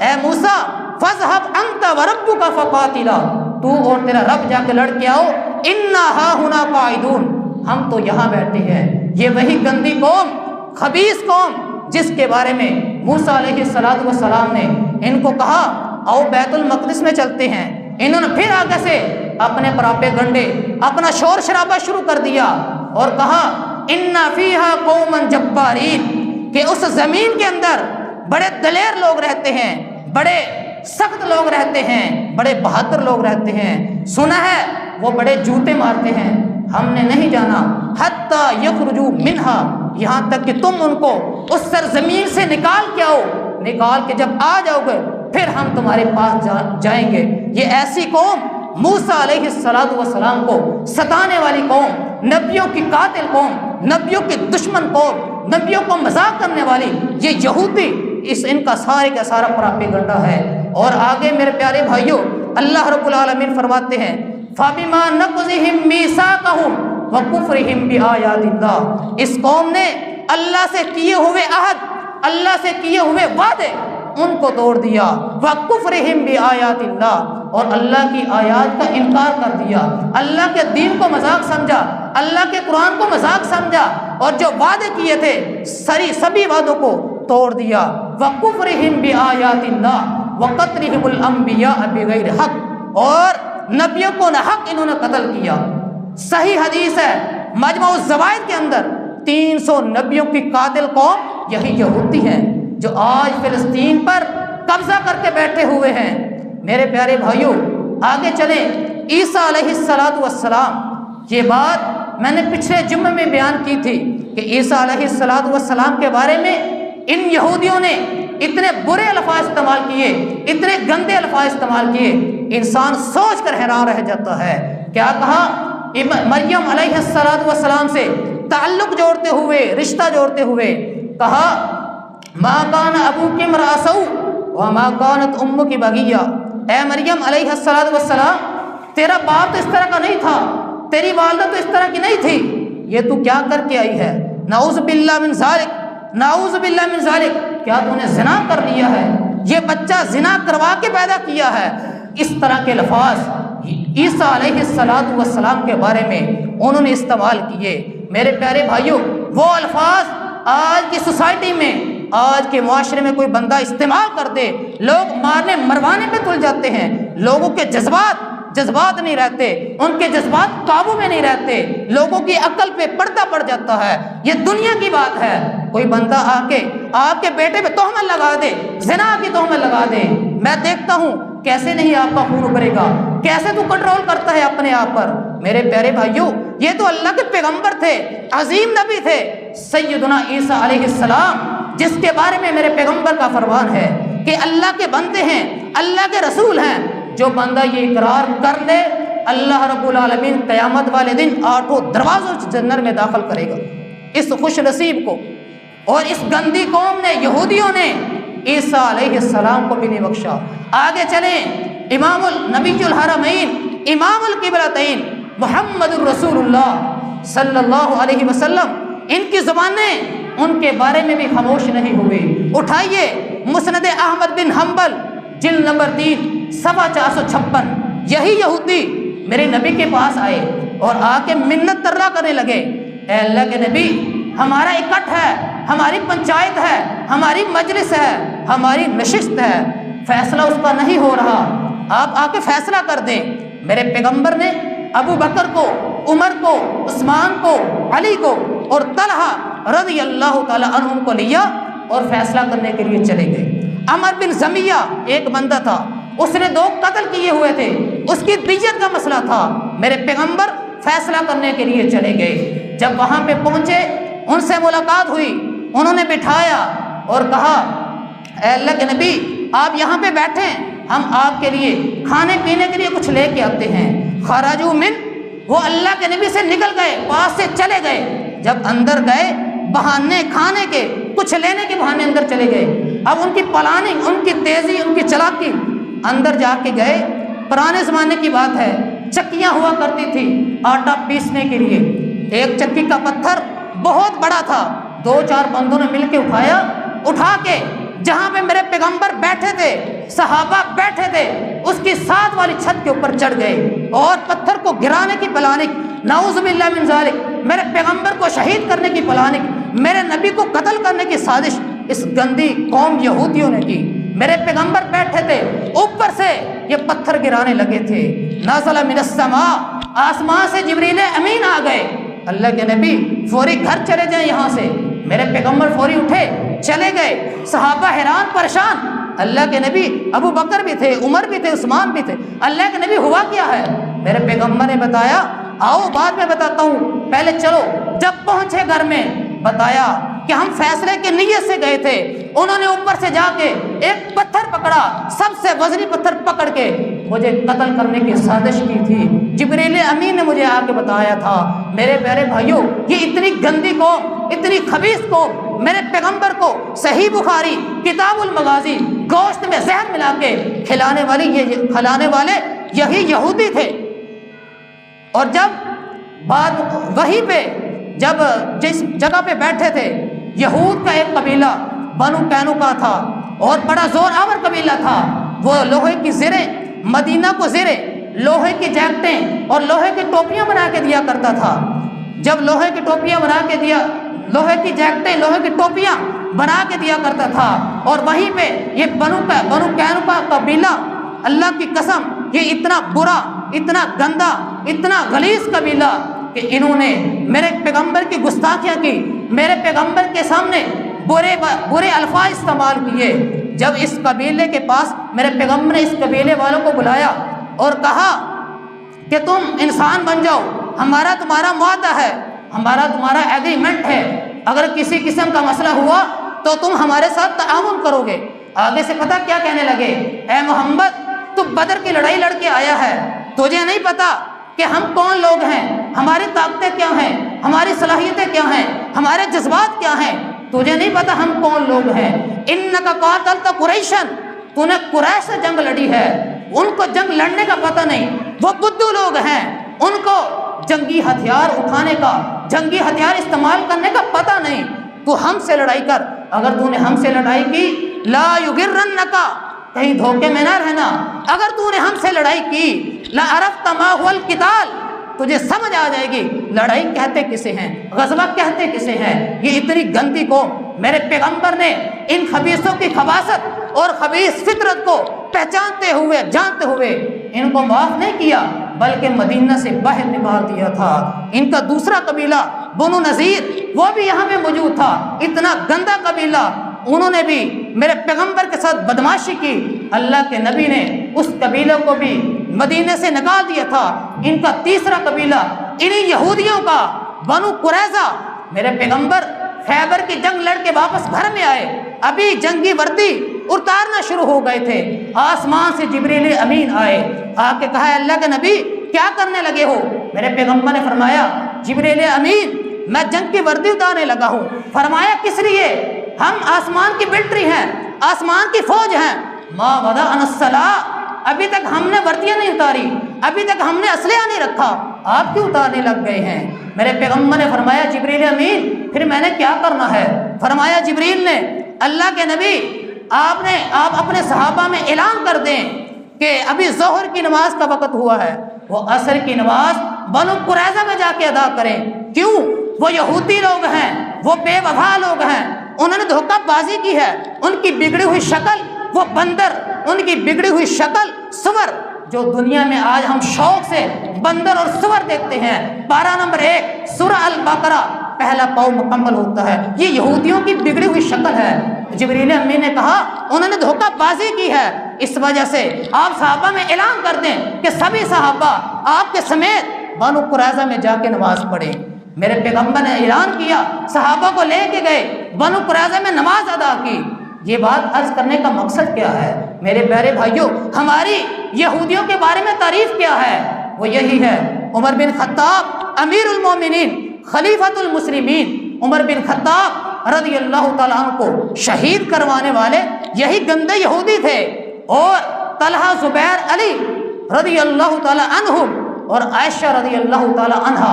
اے موسیٰ فاذهب انت وربک فقاتلا، تو اور تیرا رب جا کے لڑ کے آؤ، انا ہاہنا قاعدون، ہم تو یہاں بیٹھے ہیں۔ یہ وہی گندی قوم، خبیث قوم جس کے بارے میں موسیٰ علیہ السلام نے ان کو کہا آؤ بیت المقدس میں چلتے ہیں۔ انہوں نے پھر آگے سے اپنے پراپے گنڈے، اپنا شور شرابہ شروع کر دیا اور کہا ان فیہا قوما جبارین، کہ اس زمین کے اندر بڑے دلیر لوگ رہتے ہیں، بڑے سخت لوگ رہتے ہیں، بڑے بہادر لوگ رہتے ہیں، سنا ہے وہ بڑے جوتے مارتے ہیں۔ ہم نے نہیں جانا حتی یخرجوا منہا، یہاں تک کہ تم ان کو اس سرزمین سے نکال کے آؤ، نکال کے جب آ جاؤ گے پھر ہم تمہارے پاس جائیں گے۔ یہ ایسی قوم، موسیٰ علیہ السلام کو ستانے والی قوم، نبیوں کی قاتل قوم، نبیوں کی دشمن قوم، نبیوں کو مذاق کرنے والی یہ یہودی، ان کا سارے کا سارا پراپیگنڈا ہے۔ اور آگے میرے پیارے بھائیوں اللہ رب العالمین فرماتے ہیں فَبِمَا نَقْضِهِم مِّيثَاقَهُمْ وَكُفْرِهِم بِآيَاتِ اللَّهِ، اس قوم نے اللہ سے کیے ہوئے عہد، اللہ سے کیے ہوئے وعدے ان کو توڑ دیا، وَكُفْرِهِم بِآيَاتِ اللَّهِ اور اللہ کی آیات کا انکار کر دیا، اللہ کے دین کو مذاق سمجھا، اللہ کے قرآن کو مذاق سمجھا، اور جو وعدے کیے تھے سبھی وعدوں کو توڑ دیا۔ وَكُفْرِهِم بِآيَاتِ اللَّهِ وَقَتْلِهِمُ الْأَنْبِيَاءَ بِغَيْرِ حَقٍّ، اور نبیوں کو نہ حق انہوں نے قتل کیا۔ صحیح حدیث ہے مجمع الزوائد کے اندر 300 نبیوں کی قاتل قوم یہی یہودی ہیں جو آج فلسطین پر قبضہ کر کے بیٹھے ہوئے ہیں۔ میرے پیارے بھائیوں آگے چلیں، عیسیٰ علیہ السلام، یہ بات میں نے پچھلے جمعے میں بیان کی تھی کہ عیسیٰ علیہ السلام کے بارے میں ان یہودیوں نے اتنے برے الفاظ استعمال کیے، اتنے گندے الفاظ استعمال کیے، انسان سوچ کر حیران رہ جاتا ہے۔ کیا کہا؟ مریم علیہ السلام سے تعلق جوڑتے ہوئے، رشتہ جوڑتے ہوئے کہا ما کان ابوک امرأ سوء وما کانت امک بغیہ، اے مریم علیہ السلام تیرا باپ تو اس طرح کا نہیں تھا، تیری والدہ تو اس طرح کی نہیں تھی، یہ تو کیا کر کے آئی ہے؟ نعوذ باللہ من ذالک، نعوذ باللہ من ذالک، کیا تو نے زنا کر لیا ہے؟ یہ بچہ زنا کروا کے پیدا کیا ہے۔ اس طرح کے الفاظ عیسیٰ علیہ السلام کے بارے میں انہوں نے استعمال کیے۔ میرے پیارے بھائیوں وہ الفاظ آج کی سوسائٹی میں آج کے معاشرے میں کوئی بندہ استعمال کر دے، لوگ مارنے مروانے پہ تل جاتے ہیں، لوگوں کے جذبات نہیں رہتے، ان کے جذبات قابو میں نہیں رہتے، لوگوں کی عقل پہ پردہ پڑ جاتا ہے۔ یہ دنیا کی بات ہے، کوئی بندہ آ کے بیٹے پہ تہمت لگا دے، زنا کی تہمت لگا دے، میں دیکھتا ہوں کیسے نہیں آپ کا خون ابھرے گا، کیسے تو کنٹرول کرتا ہے اپنے آپ پر۔ میرے پیارے بھائیوں، یہ تو اللہ کے پیغمبر تھے، عظیم نبی تھے، سیدنا عیسیٰ علیہ السلام، جس کے بارے میں میرے پیغمبر کا فرمان ہے کہ اللہ کے بندے ہیں، اللہ کے رسول ہیں۔ جو بندہ یہ اقرار کر لے، اللہ رب العالمین قیامت والے دن 8 دروازوں سے جنت میں داخل کرے گا۔ اس خوش نصیب کو اور اس گندی قوم نے، یہودیوں نے عیسیٰ علیہ السلام کو بھی نہیں بخشا۔ آگے چلیں، امام النبی الحرمین، امام القبلتین محمد الرسول اللہ صلی اللہ علیہ وسلم، ان کی زبانیں ان کے بارے میں بھی خاموش نہیں ہوئی۔ اٹھائیے مسند احمد بن حنبل، جلد نمبر 3، صفحہ 456۔ یہی یہودی میرے نبی کے پاس آئے اور آ کے منت ترا کرنے لگے، اے اللہ کے نبی، ہمارا اکٹھ ہے، ہماری پنچایت ہے، ہماری مجلس ہے، ہماری نشست ہے، فیصلہ اس کا نہیں ہو رہا، آپ آ کے فیصلہ کر دیں۔ میرے پیغمبر نے ابو بکر کو، عمر کو، عثمان کو، علی کو اور طلحہ رضی اللہ تعالی عنہم کو لیا اور فیصلہ کرنے کے لیے چلے گئے۔ عمر بن زمیہ ایک بندہ تھا، اس نے 2 قتل کیے ہوئے تھے، اس کی دیت کا مسئلہ تھا۔ میرے پیغمبر فیصلہ کرنے کے لیے چلے گئے۔ جب وہاں پہ پہنچے، ان سے ملاقات ہوئی، انہوں نے بٹھایا اور کہا، اے اللہ کے نبی، آپ یہاں پہ بیٹھیں، ہم آپ کے لیے کھانے پینے کے لیے کچھ لے کے آتے ہیں۔ خرجوا من، وہ اللہ کے نبی سے نکل گئے، پاس سے چلے گئے۔ جب اندر گئے، بہانے کھانے کے، کچھ لینے کے بہانے اندر چلے گئے۔ اب ان کی پلاننگ، ان کی تیزی، ان کی چلاکی، اندر جا کے گئے۔ پرانے زمانے کی بات ہے، چکیاں ہوا کرتی تھی آٹا پیسنے کے لیے۔ ایک چکی کا پتھر بہت بڑا تھا، 2-4 بندوں نے مل کے اٹھا کے جہاں پہ میرے پیغمبر بیٹھے تھے، صحابہ بیٹھے تھے، اس کی ساتھ والی چھت کے اوپر چڑھ گئے اور پتھر کو گرانے کی پلاننگ، نعوذ باللہ من ذالک، میرے پیغمبر کو شہید کرنے کی پلاننگ، میرے نبی کو قتل کرنے کی سازش اس گندی قوم یہودیوں نے کی۔ میرے پیغمبر بیٹھے تھے، اوپر سے یہ پتھر گرانے لگے تھے۔ نازل من السماء، آسمان سے جبریل امین آ گئے، اللہ کے نبی فوری گھر چلے جائیں یہاں سے۔ میرے پیغمبر فوری اٹھے، چلے گئے، صحابہ حیران پریشان۔ اللہ کے نبی، ابو بکر بھی تھے، عمر بھی تھے، عثمان بھی تھے، اللہ کے نبی ہوا کیا ہے؟ میرے پیغمبر نے بتایا، آؤ بعد میں بتاتا ہوں، پہلے چلو۔ جب پہنچے گھر میں، بتایا کہ ہم فیصلے کی نیت سے گئے تھے۔ انہوں نے اوپر سے جا کے ایک پتھر پکڑا، سب سے وزنی پتھر پکڑ کے مجھے قتل کرنے کی سازش کی تھی، جبریل امین نے مجھے آ کے بتایا تھا۔ میرے پیارے بھائیوں، یہ اتنی گندی قوم، اتنی خبیث قوم، میرے پیغمبر کو صحیح بخاری کتاب المغازی گوشت میں زہر ملا کے کھلانے والے یہی یہودی تھے۔ اور جب بعد وہیں پہ جب جس جگہ پہ بیٹھے تھے، یہود کا ایک قبیلہ بنو قینقاع تھا اور بڑا زور آور قبیلہ تھا۔ وہ لوہے کی زریں، مدینہ کو زریں، لوہے کی جیکٹیں اور لوہے کی ٹوپیاں بنا کے دیا کرتا تھا۔ جب لوہے کی ٹوپیاں بنا کے دیا، لوہے کی جیکٹیں، لوہے کی ٹوپیاں بنا کے دیا کرتا تھا، اور وہیں پہ یہ بنو قینقاع قبیلہ، اللہ کی قسم، یہ اتنا برا، اتنا گندا، اتنا غلیظ قبیلہ کہ انہوں نے میرے پیغمبر کی گستاخیاں کی، میرے پیغمبر کے سامنے برے الفاظ استعمال کیے۔ جب اس قبیلے کے پاس میرے پیغمبر نے اس قبیلے والوں کو بلایا اور کہا کہ تم انسان بن جاؤ، ہمارا تمہارا معاہدہ ہے، ہمارا تمہارا ایگریمنٹ ہے، اگر کسی قسم کا مسئلہ ہوا تو تم ہمارے ساتھ تعاون کرو گے۔ آگے سے پتہ کیا کہنے لگے، اے محمد، تو بدر کی لڑائی لڑ کے آیا ہے، تجھے نہیں پتا کہ ہم کون لوگ ہیں، ہماری طاقتیں کیا ہیں، ہماری صلاحیتیں کیا ہیں، ہمارے جذبات کیا ہیں، تجھے نہیں پتا ہم کون لوگ ہیں۔ انک قاتلت قریشن، تو نے قریش سے جنگ لڑی ہے، ان کو جنگ لڑنے کا پتہ نہیں، وہ بدھو لوگ ہیں، ان کو جنگی ہتھیار اٹھانے کا، جنگی ہتھیار استعمال کرنے کا پتہ نہیں، تو ہم سے لڑائی کر۔ اگر تو نے ہم سے لڑائی کی، لا یغرنک، کہیں دھوکے میں نہ رہنا، اگر تو نے ہم سے لڑائی کی، لعرفت ما هو القتال، تجھے سمجھ آ جائے گی لڑائی کہتے کسے ہیں، غزوہ کہتے کسے ہیں۔ یہ اتنی گندی قوم، میرے پیغمبر نے ان خبیثوں کی خباثت اور خبیث فطرت کو پہچانتے ہوئے جانتے ہوئے ان کو معاف نہیں کیا بلکہ مدینہ سے باہر نکال دیا تھا۔ ان کا دوسرا قبیلہ بنو نذیر وہ بھی یہاں پہ موجود تھا، اتنا گندا قبیلہ، انہوں نے بھی میرے پیغمبر کے ساتھ بدماشی کی، اللہ کے نبی نے اس قبیلے کو بھی مدینے سے نکال دیا تھا۔ ان کا تیسرا قبیلہ انہی یہودیوں کا بنو قریظہ، میرے پیغمبر خیبر کی جنگ لڑ کے واپس گھر میں آئے، ابھی جنگی وردی اتارنا شروع ہو گئے تھے، آسمان سے جبریل امین آئے، آ کے کہا اللہ کے نبی کیا کرنے لگے ہو؟ میرے پیغمبر نے فرمایا جبریل امین میں جنگ کی وردی اتارنے لگا ہوں۔ فرمایا کس لیے؟ ہم آسمان کی ملٹری ہیں، آسمان کی فوج ہیں، ما وضعنا الصلاۃ، ابھی تک ہم نے وردیاں نہیں اتاری، ابھی تک ہم نے اسلحہ نہیں رکھا، آپ کیوں اتارنے لگ گئے ہیں؟ میرے پیغمبر نے فرمایا جبریل امین پھر میں نے کیا کرنا ہے؟ فرمایا جبریل نے اللہ کے نبی آپ اپنے صحابہ میں اعلان کر دیں کہ ابھی ظہر کی نماز کا وقت ہوا ہے، وہ عصر کی نماز بنو قریظہ میں جا کے ادا کریں۔ کیوں؟ وہ یہودی لوگ ہیں، وہ بے وفا لوگ ہیں، انہوں نے دھوکہ بازی کی ہے، ان کی بگڑی ہوئی شکل وہ بندر، ان کی بگڑی ہوئی شکل سور، جو دنیا میں آج ہم شوق سے بندر اور سور دیکھتے ہیں۔ پارہ نمبر 1 سورہ البقرہ پہلا پاؤ مکمل ہوتا ہے، یہ یہودیوں کی بگڑی ہوئی شکل ہے۔ جبریل امین نے کہا انہوں نے دھوکہ بازی کی ہے، اس وجہ سے آپ صحابہ میں اعلان کر دیں کہ سبھی صحابہ آپ کے سمیت بنو قریظہ میں جا کے نماز پڑھیں۔ میرے پیغمبر نے اعلان کیا، صحابہ کو لے کے گئے، بنو قریظہ میں نماز ادا کی۔ یہ بات عرض کرنے کا مقصد کیا ہے میرے پیارے بھائیوں؟ ہماری یہودیوں کے بارے میں تعریف کیا ہے؟ وہ یہی ہے عمر بن خطاب امیر المومنین خلیفۃ المسلمین، عمر بن خطاب رضی اللہ تعالیٰ عنہ کو شہید کروانے والے یہی گندے یہودی تھے، اور طلحہ زبیر علی رضی اللہ تعالیٰ عنہم اور عائشہ رضی اللہ تعالیٰ عنہا،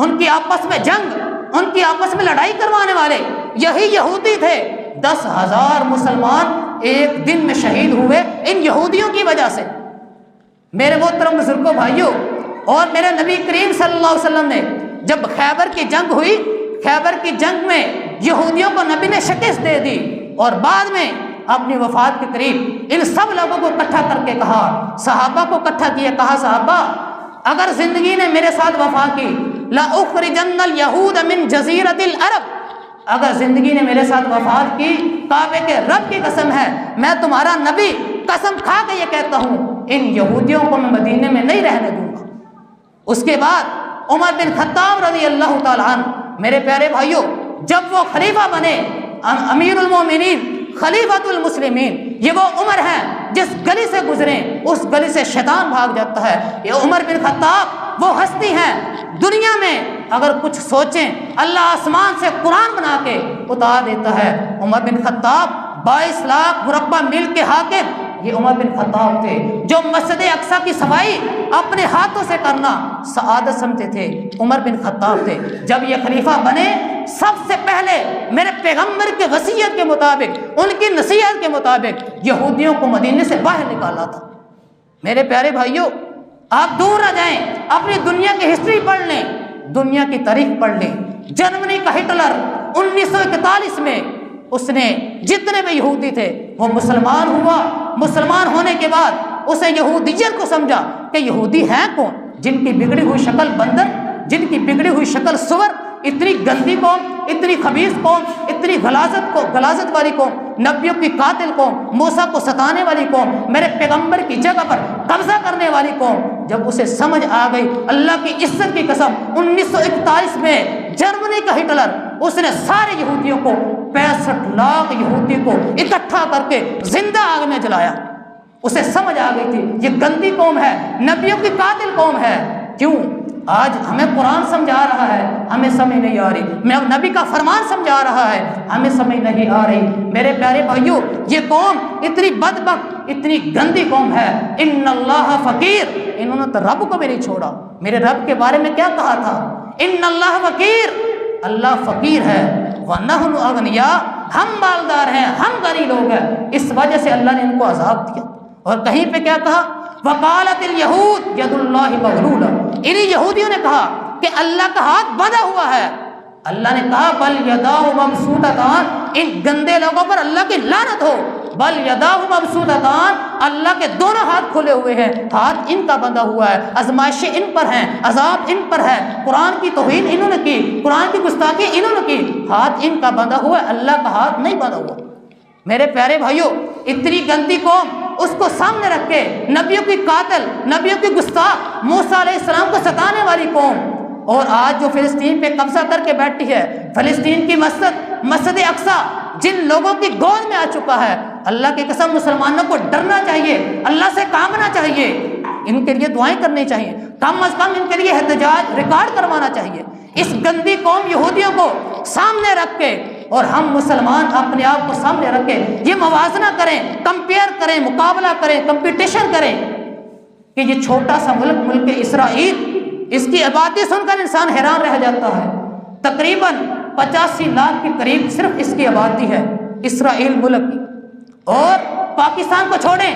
ان کی آپس میں جنگ، ان کی آپس میں لڑائی کروانے والے یہی یہودی تھے۔ 10,000 مسلمان ایک دن میں شہید ہوئے ان یہودیوں کی وجہ سے۔ میرے محترم بزرگوں بھائیوں، اور میرے نبی کریم صلی اللہ علیہ وسلم نے جب خیبر کی جنگ ہوئی، خیبر کی جنگ میں یہودیوں کو نبی نے شکست دے دی، اور بعد میں اپنی وفات کے قریب ان سب لوگوں کو اکٹھا کر کے کہا، صحابہ کو اکٹھا کیا، کہا صحابہ اگر زندگی نے میرے ساتھ وفا کی لَأُخْرِجَنَّ الْيَهُودَ مِنْ جَزِيرَةِ الْعَرَبِ، اگر زندگی نے میرے ساتھ وفات کی، کعبے کے رب کی قسم ہے، میں تمہارا نبی قسم کھا کے یہ کہتا ہوں ان یہودیوں کو میں مدینے میں نہیں رہنے دوں گا۔ اس کے بعد عمر بن خطاب رضی اللہ تعالیٰ عنہ، میرے پیارے بھائیوں، جب وہ خلیفہ بنے امیر المومنین خلیفۃ المسلمین، یہ وہ عمر ہیں جس گلی سے گزریں اس گلی سے شیطان بھاگ جاتا ہے۔ یہ عمر بن خطاب وہ ہستی ہیں دنیا میں اگر کچھ سوچیں اللہ آسمان سے قرآن بنا کے اتار دیتا ہے۔ عمر بن خطاب 22 لاکھ مربع میل کے حاکم یہ عمر بن خطاب تھے، جو مسجد اقصی کی صفائی اپنے ہاتھوں سے کرنا سعادت سمجھتے تھے، عمر بن خطاب تھے۔ جب یہ خلیفہ بنے سب سے پہلے میرے پیغمبر کی وصیت کے مطابق، ان کی نصیحت کے مطابق یہودیوں کو مدینے سے باہر نکالا تھا۔ میرے پیارے بھائیوں، آپ دور نہ جائیں، اپنی دنیا کی ہسٹری پڑھ لیں، دنیا کی تاریخ پڑھ لیں۔ جرمنی کا ہٹلر 1941 میں اس نے جتنے بھی یہودی تھے وہ مسلمان ہوا، مسلمان ہونے کے بعد اسے یہودیت کو سمجھا کہ یہودی ہیں کون؟ جن کی بگڑی ہوئی شکل بندر، جن کی بگڑی ہوئی شکل سور، اتنی گندی قوم، اتنی خبیث قوم، اتنی غلاظت والی قوم، نبیوں کی قاتل قوم، موسیٰ کو ستانے والی قوم، میرے پیغمبر کی جگہ پر قبضہ کرنے والی قوم۔ جب اسے سمجھ آ گئی، اللہ کی عزت کی قسم، 1941 میں جرمنی کا ہٹلر اس نے سارے یہودیوں کو 65 لاکھ یہودی کو اکٹھا کر کے زندہ آگ میں جلایا۔ اسے سمجھ آ گئی تھی یہ گندی قوم ہے، نبیوں کی قاتل قوم ہے۔ کیوں؟ آج ہمیں قرآن سمجھا رہا ہے، ہمیں سمجھ نہیں آ رہی، میں نبی کا فرمان سمجھا رہا ہے، ہمیں سمجھ نہیں آ رہی۔ میرے پیارے بھائیوں، یہ قوم اتنی بدبخت، اتنی گندی قوم ہے۔ ان اللہ فقیر، انہوں نے تو رب کو بھی نہیں چھوڑا۔ میرے رب کے بارے میں کیا کہا تھا؟ ان اللہ فقیر، اللہ فقیر ہے، وَنَحْنُ أَغْنِيَاءُ، ہم مالدار ہیں، ہم غنی لوگ ہیں۔ اس وجہ سے اللہ نے ان کو عذاب دیا۔ اور کہیں پہ کیا کہا؟ وَقَالَتِ الْيَهُودُ يَدُ اللَّهِ مَغْلُولَةٌ، انہی یہودیوں نے کہا کہ اللہ کا ہاتھ بندھا ہوا ہے۔ اللہ نے کہا بل یداہ مبسوطتان، ان گندے لوگوں پر اللہ کی لعنت ہو، بل یداہ مبسوطتان، اللہ کے دونوں ہاتھ کھلے ہوئے ہیں، ہاتھ ان کا بندھا ہوا ہے، آزمائشیں ان پر ہیں، عذاب ان پر ہے، قرآن کی توہین انہوں نے کی، قرآن کی گستاخی انہوں نے کی، ہاتھ ان کا بندھا ہوا ہے، اللہ کا ہاتھ نہیں بندھا ہوا۔ میرے پیارے بھائیوں، اتنی گندی قوم، اس کو سامنے رکھ کے نبیوں کی قاتل، نبیوں کی گستاخ، موسیٰ علیہ السلام کو ستانے والی قوم، اور آج جو فلسطین پہ قبضہ کر کے بیٹھی ہے، فلسطین کی مسجد اقصیٰ جن لوگوں کی گود میں آ چکا ہے، اللہ کی قسم مسلمانوں کو ڈرنا چاہیے، اللہ سے کانپنا چاہیے، ان کے لیے دعائیں کرنی چاہیے، کم از کم ان کے لیے احتجاج ریکارڈ کروانا چاہیے۔ اس گندی قوم یہودیوں کو سامنے رکھ کے، اور ہم مسلمان اپنے آپ کو سامنے رکھ کے یہ موازنہ کریں، کمپیئر کریں، مقابلہ کریں، کمپٹیشن کریں کہ یہ چھوٹا سا ملک اسرائیل، اس کی آبادی سن کر انسان حیران رہ جاتا ہے، تقریباً 85 لاکھ کے قریب صرف اس کی آبادی ہے اسرائیل ملک کی، اور پاکستان کو چھوڑیں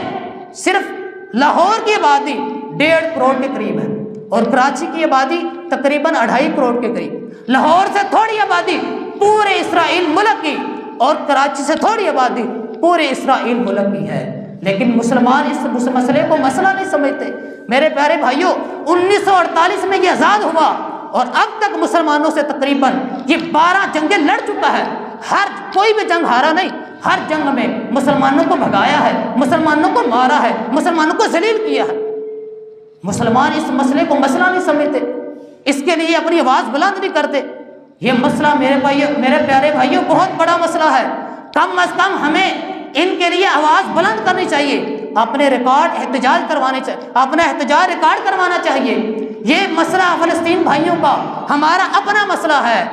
صرف لاہور کی آبادی 1.5 کروڑ کے قریب ہے، اور کراچی کی آبادی تقریباً 2.5 کروڑ کے قریب، لاہور سے تھوڑی آبادی پورے اسرائیل ملک کی، اور کراچی سے تھوڑی آبادی پورے اسرائیل ملک کی ہے، لیکن مسلمان اس مسئلے کو مسئلہ نہیں سمجھتے۔ میرے پیارے بھائیوں، 1948 میں یہ آزاد ہوا، اور اب تک مسلمانوں سے تقریباً یہ 12 جنگیں لڑ چکا ہے، کوئی بھی جنگ ہارا نہیں، ہر جنگ میں مسلمانوں کو بھگایا ہے، مسلمانوں کو مارا ہے، مسلمانوں کو ذلیل کیا ہے۔ مسلمان اس مسئلے کو مسئلہ نہیں سمجھتے، اس کے لیے اپنی آواز بلند نہیں کرتے۔ یہ مسئلہ میرے پیارے بھائیوں بہت بڑا مسئلہ ہے، کم از کم ہمیں ان کے لیے آواز بلند کرنی چاہیے، اپنے ریکارڈ احتجاج کروانے چاہیے، اپنا احتجاج ریکارڈ کروانا چاہیے۔ یہ مسئلہ فلسطین بھائیوں کا ہمارا اپنا مسئلہ ہے،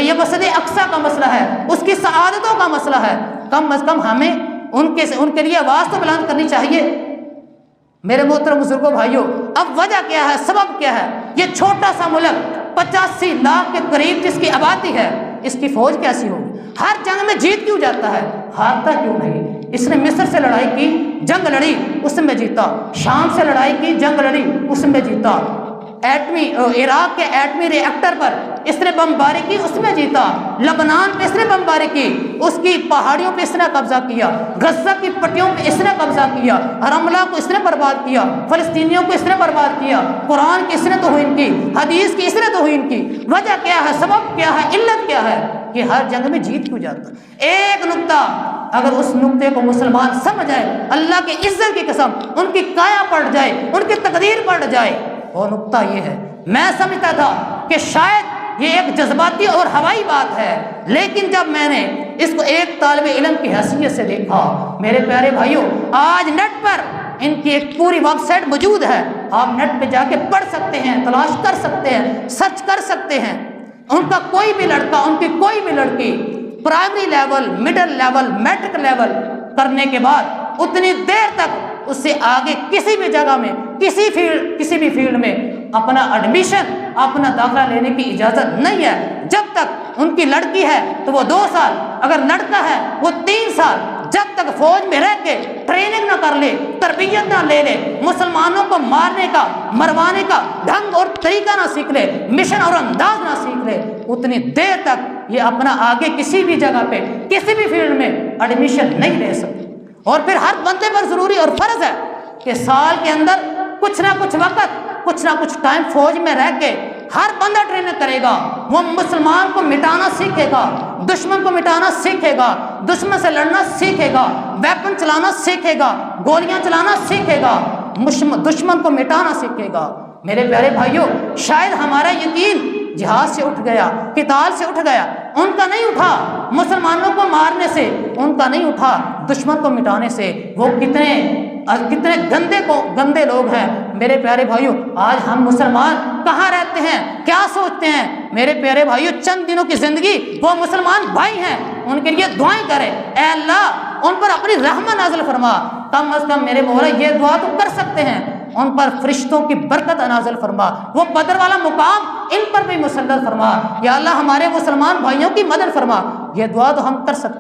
یہ مسجد اقصیٰ کا مسئلہ ہے، اس کی سعادتوں کا مسئلہ ہے، کم از کم ہمیں ان کے لیے آواز تو بلند کرنی چاہیے۔ میرے محترم بزرگوں بھائیوں، اب وجہ کیا ہے، سبب کیا ہے؟ یہ چھوٹا سا ملک 85 لاکھ کے قریب جس کی آبادی ہے، اس کی فوج کیسی ہوگی؟ ہر جنگ میں جیت کیوں جاتا ہے، ہارتا کیوں نہیں؟ اس نے مصر سے لڑائی کی، جنگ لڑی، اس میں جیتا، شام سے لڑائی کی، جنگ لڑی، اس میں جیتا، عراق کے ایٹمی ری ایکٹر پر اس نے بمباری کی، اس میں جیتا، لبنان پہ اس نے بمباری کی، اس کی پہاڑیوں پہ اس نے قبضہ کیا، غزہ کی پٹیوں پہ اس نے قبضہ کیا، رملہ کو اس نے برباد کیا، فلسطینیوں کو اس نے برباد کیا، قرآن کی اس نے توہین کی، حدیث کی اس نے توہین کی۔ وجہ کیا ہے، سبب کیا ہے، علت کیا ہے کہ ہر جنگ میں جیت کیوں جاتا؟ ایک نقطہ اگر اس نقطے کو مسلمان سمجھ جائے، اللہ کی عزت کی قسم ان کی کایا پلٹ جائے، ان کی تقدیر پلٹ جائے۔ وہ نقطہ یہ ہے، میں سمجھتا تھا کہ شاید یہ ایک جذباتی اور ہوائی بات ہے، لیکن جب میں نے اس کو ایک طالب علم کی حیثیت سے دیکھا، میرے پیارے بھائیوں، آج نیٹ پر ان کی ایک پوری ویب سائٹ موجود ہے، آپ نیٹ پہ جا کے پڑھ سکتے ہیں، تلاش کر سکتے ہیں، سرچ کر سکتے ہیں۔ ان کا کوئی بھی لڑکا، ان کی کوئی بھی لڑکی primary level, middle level, matric level کرنے کے بعد اتنی دیر تک اس سے آگے کسی بھی جگہ میں، کسی بھی فیلڈ میں اپنا ایڈمیشن، اپنا داخلہ لینے کی اجازت نہیں ہے۔ جب تک ان کی لڑکی ہے تو وہ 2 سال، اگر لڑکا ہے وہ 3 سال، جب تک فوج میں رہ کے ٹریننگ نہ کر لے، تربیت نہ لے لے، مسلمانوں کو مارنے کا، مروانے کا ڈھنگ اور طریقہ نہ سیکھ لے، مشن اور انداز نہ سیکھ لے، اتنی دیر تک یہ اپنا آگے کسی بھی جگہ پہ، کسی بھی فیلڈ میں ایڈمیشن نہیں لے سکتے۔ اور پھر ہر بندے پر ضروری اور فرض ہے کہ سال کے اندر کچھ نہ کچھ وقت، کچھ نہ کچھ ٹائم فوج میں رہ کے ہر بندہ ٹریننگ کرے گا، وہ مسلمان کو مٹانا سیکھے گا، دشمن کو مٹانا سیکھے گا، دشمن سے لڑنا سیکھے گا، ویپن چلانا سیکھے گا، گولیاں چلانا سیکھے گا، دشمن کو مٹانا سیکھے گا۔ میرے پیارے بھائیوں، شاید ہمارا یقین جہاد سے اٹھ گیا، قتال سے اٹھ گیا، ان کا نہیں اٹھا، مسلمانوں کو مارنے سے ان کا نہیں اٹھا، دشمن کو مٹانے سے۔ وہ کتنے گندے لوگ ہیں میرے پیارے بھائیوں۔ آج ہم مسلمان کہاں رہتے ہیں، کیا سوچتے ہیں؟ میرے پیارے بھائیوں، چند دنوں کی زندگی، وہ مسلمان بھائی ہیں، ان کے لیے دعائیں کریں، اے اللہ ان پر اپنی رحمت نازل فرما۔ کم از کم میرے مولا یہ دعا تو کر سکتے ہیں، ان پر فرشتوں کی برکت نازل فرما، وہ بدر والا مقام ان پر بھی مسلط فرما۔ یا اللہ ہمارے مسلمان بھائیوں کی مدد فرما، یہ دعا تو ہم کر سکتے ہیں۔